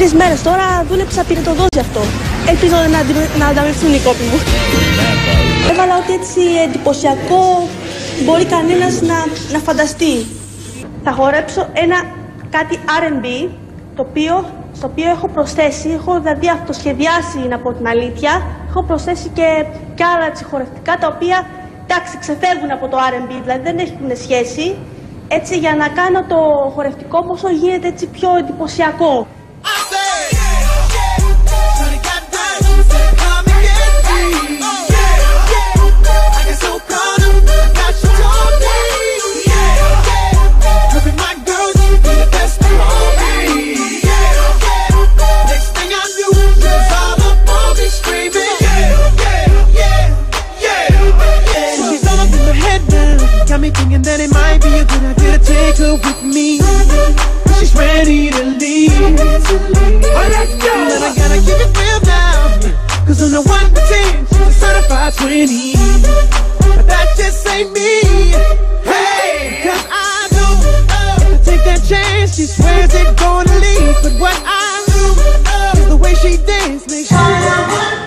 3 μέρες τώρα δούλεψα πυρετοδός γι' αυτό. Ελπίζω να ανταμυφθούν οι κόποι μου. Έβαλα ότι έτσι εντυπωσιακό μπορεί κανένας να φανταστεί. Θα χορέψω κάτι R&B, στο οποίο έχω προσθέσει, έχω δηλαδή αυτοσχεδιάσει, να πω την αλήθεια, έχω προσθέσει και άλλα χορευτικά, τα οποία, εντάξει, ξεφεύγουν από το R&B, δηλαδή δεν έχουν σχέση, έτσι για να κάνω το χορευτικό μου όσο γίνεται έτσι πιο εντυπωσιακό. Got me thinking that it might be a good idea to take her with me. She's ready to leave. Oh, let's go! And I gotta keep it real now, 'cause on the 1 to 10, she's a certified 20. But that just ain't me. Hey, 'cause I know if I take that chance, she swears it's gonna leave. But what I know is the way she dance makes sure